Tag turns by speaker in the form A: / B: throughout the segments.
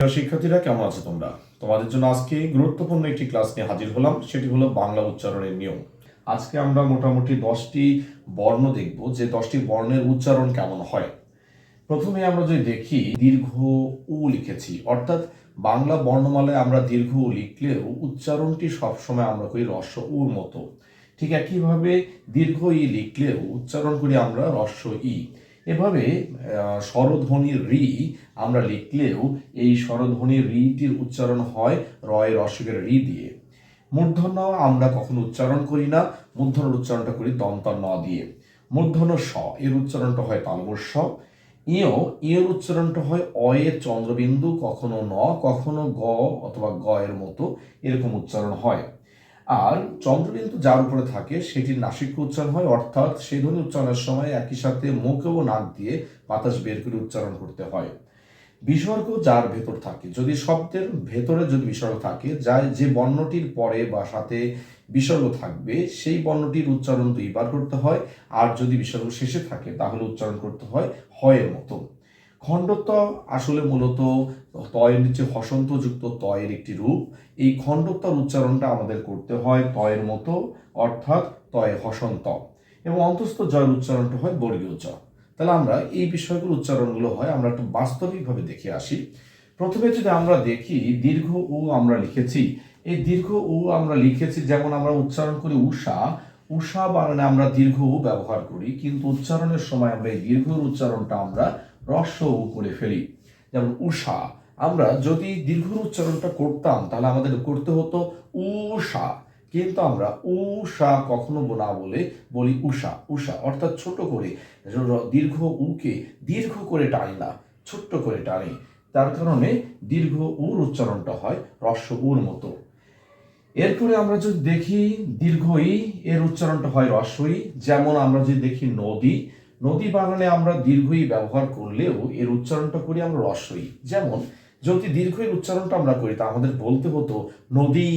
A: প্রিয় শিক্ষার্থীরা, কেমন আছো তোমরা? তোমাদের জন্য আজকে গুরুত্বপূর্ণ একটি ক্লাস নিয়ে হাজির হলাম। সেটি হলো বাংলা উচ্চারণের নিয়ম। আজকে আমরা মোটামুটি 10টি বর্ণ দেখব, যে 10টি বর্ণের উচ্চারণ কেমন হয়। প্রথমে আমরা যদি দেখি, দীর্ঘ উ লিখেছি, অর্থাৎ বাংলা বর্ণমালায় আমরা দীর্ঘ উ লিখলেও উচ্চারণটি সবসময় আমরা করি হ্রস্ব উর মতো। ঠিক একইভাবে দীর্ঘ ই লিখলেও উচ্চারণ করি আমরা হ্রস্ব ই। এভাবে স্বরধ্বনি রি আমরা লিখলেও এই স্বরধ্বনি রিটির উচ্চারণ হয় রয় রসকের রি দিয়ে। মূর্ধন্য আমরা কখনো উচ্চারণ করি না, মূর্ধন্যের উচ্চারণটা করি দন্ত ন দিয়ে। মূর্ধন্য স এর উচ্চারণটা হয় তালবস্য স। এর উচ্চারণটা হয় অয়ের চন্দ্রবিন্দু, কখনো ন, কখনো গ অথবা গ এর মতো এরকম উচ্চারণ হয়। আর চন্দ্রবিন্দু যার উপরে থাকে সেটির নাসিক্য উচ্চারণ হয়, অর্থাৎ সেই ধ্বনি উচ্চারণের সময় একই সাথে মুখ ও নাক দিয়ে বাতাস বের করে উচ্চারণ করতে হয়। বিসর্গ যার ভেতর থাকে, যদি শব্দের ভেতরে যদি বিসর্গ থাকে, যে বর্ণটির পরে বা সাথে বিসর্গ থাকবে সেই বর্ণটির উচ্চারণ দুইবার করতে হয়। আর যদি বিসর্গ শেষে থাকে তাহলে উচ্চারণ করতে হয় হয়ের মতো। খণ্ডত্ব আসলে মূলত তয়ের নিচে হসন্তযুক্ত তয়ের একটি রূপ। এই খণ্ডত্বর উচ্চারণটা আমাদের করতে হয় তয়ের মতো, অর্থাৎ তয়ে হসন্ত, এবং অন্তস্থ জয়ের উচ্চারণটা হয় বর্গীয় জ। তাহলে আমরা এই বিষয়গুলো উচ্চারণগুলো হয় আমরা একটু বাস্তবিকভাবে দেখে আসি। প্রথমে যদি আমরা দেখি, দীর্ঘ উ আমরা লিখেছি। এই দীর্ঘ উ আমরা লিখেছি, যেমন আমরা উচ্চারণ করি উষা, উষা বানানে আমরা দীর্ঘ উ ব্যবহার করি, কিন্তু উচ্চারণের সময় আমরা এই দীর্ঘ উচ্চারণটা আমরা হ্রস্ব উ করে ফেলি। যেমন উষা, আমরা যদি দীর্ঘ উচ্চারণটা করতাম তাহলে আমাদের করতে হতো উষা, কিন্তু আমরা উষা কখনো না বলে বলি উষা। উষা অর্থাৎ ছোট করে, দীর্ঘ উকে দীর্ঘ করে টানি না, ছোট্ট করে টানি। তার কারণে দীর্ঘ উর উচ্চারণটা হয় হ্রস্ব উর মতো। এরপরে আমরা যদি দেখি, দীর্ঘ ই এর উচ্চারণটা হয় হ্রস্ব ই। যেমন আমরা যদি দেখি নদী, নদী বানানে আমরা দীর্ঘ ই ব্যবহার করলেও এর উচ্চারণটা করি আমরা হ্রস্ব ই। যেমন যদি দীর্ঘ এর উচ্চারণটা আমরা করি তা আমাদের বলতে হতো নদী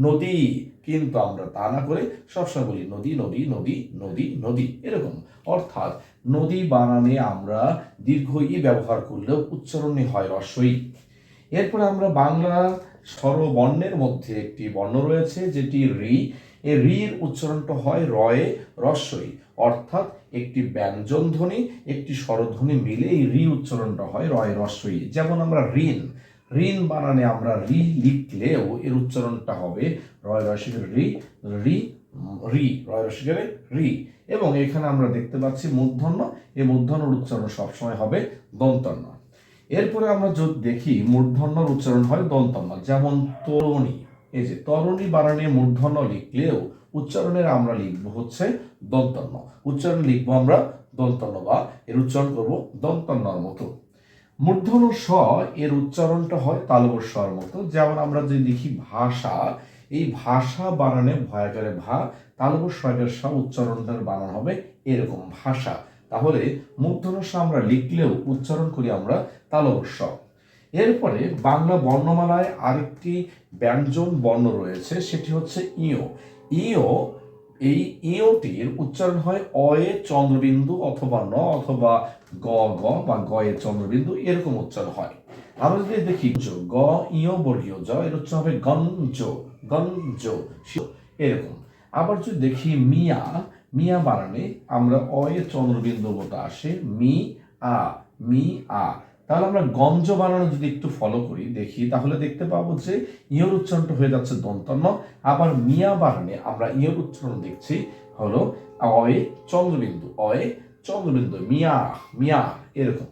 A: নদী, কিন্তু আমরা তা না করে সবসময় বলি নদী নদী নদী নদী নদী এরকম। অর্থাৎ নদী বানানে আমরা দীর্ঘ ই ব্যবহার করলেও উচ্চারণে হয় হ্রস্ব ই। এরপরে আমরা বাংলা স্বরবর্ণের মধ্যে একটি বর্ণ রয়েছে যেটি রি। এই রির উচ্চারণটা হয় রয়ে হ্রস্ব ই, অর্থাৎ একটি ব্যঞ্জন ধ্বনি একটি স্বরধ্বনি মিলে এই রি উচ্চারণটা হয় রয়ে হ্রস্ব ই। যেমন আমরা ঋণ, ঋণ বানানে আমরা রি লিখলেও এর উচ্চারণটা হবে রয় রসিকের রি, রি রি, রয় রসিকের রি। এবং এখানে আমরা দেখতে পাচ্ছি মূর্ধন্য, এই মূর্ধন্যর উচ্চারণ সবসময় হবে দন্তন্য। এরপরে আমরা যদি দেখি, মূর্ধন্যর উচ্চারণ হয় দন্তন্য। যেমন তরুণী, এই যে তরুণী বানানে মূর্ধন্য লিখলেও উচ্চারণের আমরা লিখব হচ্ছে দন্তন্য, উচ্চারণ লিখবো আমরা দন্তন্য, বা এর উচ্চারণ করব দন্তন্যর মতো। মূর্ধন্য স এর উচ্চারণটা হয় তালবস্যর মতো। যেমন আমরা যদি লিখি ভাষা, এই ভাষা বানানে ভয়াকারে ভা, তালবস্যের স উচ্চারণটার বানান হবে এরকম ভাষা। তাহলে মূর্ধন্য স আমরা লিখলেও উচ্চারণ করি আমরা তালবস্য। এরপরে বাংলা বর্ণমালায় আরেকটি ব্যঞ্জন বর্ণ রয়েছে, সেটি হচ্ছে ইয়। ইয়, এই ইয়টির উচ্চারণ হয় অয়ে চন্দ্রবিন্দু অথবা ন অথবা গ গ বা গ এর চন্দ্রবিন্দু এরকম উচ্চারণ হয়। আমরা যদি দেখি গ ইয় বর্গীয় জ এর উচ্চারণ হবে গঞ্জ, গঞ্জ এরকম। আবার যদি দেখি মিয়া, মিয়া বানানে আমরা অয়ে চন্দ্রবিন্দুর মতো আসে মি আ, মি আ। তাহলে আমরা গঞ্জ বানানো যদি একটু ফলো করি দেখি, তাহলে দেখতে পাবো যে ইয়র উচ্চারণটা হয়ে যাচ্ছে দন্তন্য। আবার মিয়া বানানে আমরা ইয়র উচ্চারণ দেখছি হলো অয়ে চন্দ্রবিন্দু, অয়ে চন্দ্রবিন্দু, মিয়া মিয়া এরকম।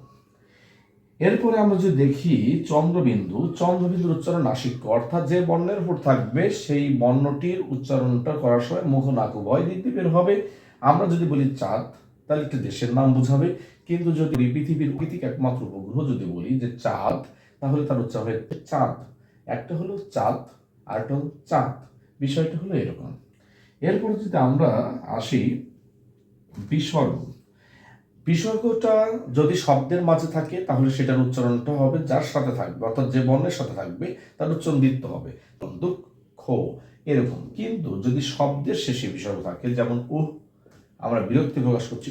A: এরপরে আমরা যদি দেখি চন্দ্রবিন্দু, চন্দ্রবিন্দুর উচ্চারণ নাসিক্য, অর্থাৎ যে বর্ণের উপর থাকবে সেই বর্ণটির উচ্চারণটা করার সময় মুখ নাক উভয় দিক দিয়ে বের হবে। আমরা যদি বলি চাঁদ, তাহলে একটা দেশের নাম বোঝাবে, কিন্তু যদি পৃথিবীর কৃতিক একমাত্র উপগ্রহ যদি বলি যে চাঁদ, তাহলে তার উচ্চারণ হবে চাঁদ। একটা হলো চাঁদ আর একটা হলো চাঁদ, বিষয়টা হলো এরকম। এরপরে যদি আমরা আসি বিসর্গ, বিসর্গটা যদি শব্দের মাঝে থাকে তাহলে সেটার উচ্চারণটা হবে যার সাথে থাকবে, অর্থাৎ যে বর্ণের সাথে থাকবে তার উচ্চারণ দিতে হবে দুঃখ এরকম। কিন্তু যদি শব্দের শেষে বিসর্গ থাকে, যেমন আমরা বিরক্তি প্রকাশ করছি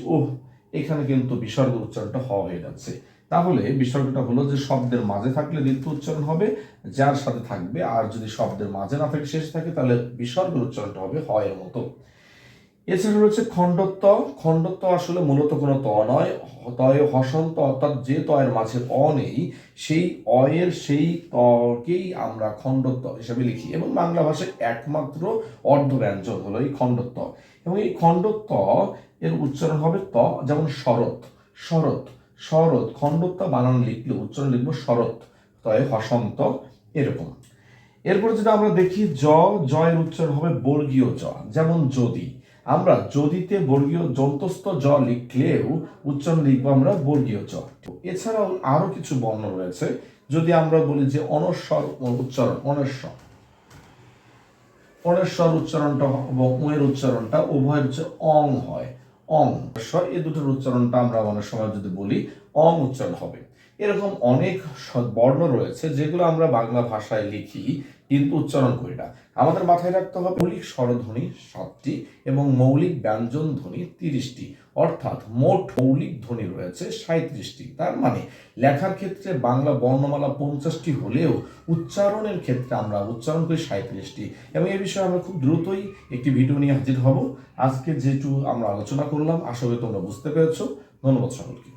A: এখানে কিন্তু বিসর্গ উচ্চারণটা হ হয়ে যাচ্ছে। তাহলে বিসর্গটা হলো যে শব্দের মাঝে থাকলে দীর্ঘ উচ্চারণ হবে, যার সাথে থাকবে, আর যদি শব্দের মাঝে না থাকে শেষে থাকে তাহলে বিসর্গের উচ্চারণটা হবে হ এর মতো। এছাড়া রয়েছে খণ্ডত্ব। খণ্ডত্ব আসলে মূলত কোনো ত নয়, তয়ে হসন্ত, অর্থাৎ যে তয়ের মাঝে অ নেই সেই অয়ের সেই তকেই আমরা খণ্ডত্ব হিসেবে লিখি, এবং বাংলা ভাষায় একমাত্র অর্ধব্যঞ্জন হলো এই খণ্ডত্ব। এবং এই খণ্ডত্ব এর উচ্চারণ হবে ত, যেমন শরৎ, শরৎ, শরৎ খণ্ডত্ব বানান লিখলে উচ্চারণ লিখবো শরৎ, তয়ে হসন্ত, এরকম। এরপর যদি আমরা দেখি জয়ের উচ্চারণ হবে বর্গীয় জ, যেমন যদি। আমরা যদিতে বর্গীয় যন্তস্থ জ লিখলেও উচ্চারণ লিখবো আমরা বর্গীয় জ। এছাড়াও আরো কিছু বর্ণ রয়েছে। যদি আমরা বলি যে অনস্বর উচ্চারণ, অনস্বর, অনস্বর উচ্চারণটা এবং এর উচ্চারণটা উভয়ের হচ্ছে অং হয়, অং। এই দুটোর উচ্চারণটা আমরা অনেক সময় যদি বলি অং উচ্চারণ হবে। এরকম অনেক বর্ণ রয়েছে যেগুলো আমরা বাংলা ভাষায় লিখি কিন্তু উচ্চারণ করি না। আমাদের মাথায় রাখতে হবে মৌলিক স্বরধ্বনি 7টি এবং মৌলিক ব্যঞ্জন ধ্বনি 30টি, অর্থাৎ মোট মৌলিক ধ্বনি রয়েছে 37টি। তার মানে লেখার ক্ষেত্রে বাংলা বর্ণমালা 50টি হলেও উচ্চারণের ক্ষেত্রে আমরা উচ্চারণ করি 37টি। এবং এই বিষয়ে আমরা খুব দ্রুতই একটি ভিডিও নিয়ে হাজির হব। আজকে যেটু আমরা আলোচনা করলাম আশা করি তোমরা বুঝতে পেরেছো। ধন্যবাদ সকলকে।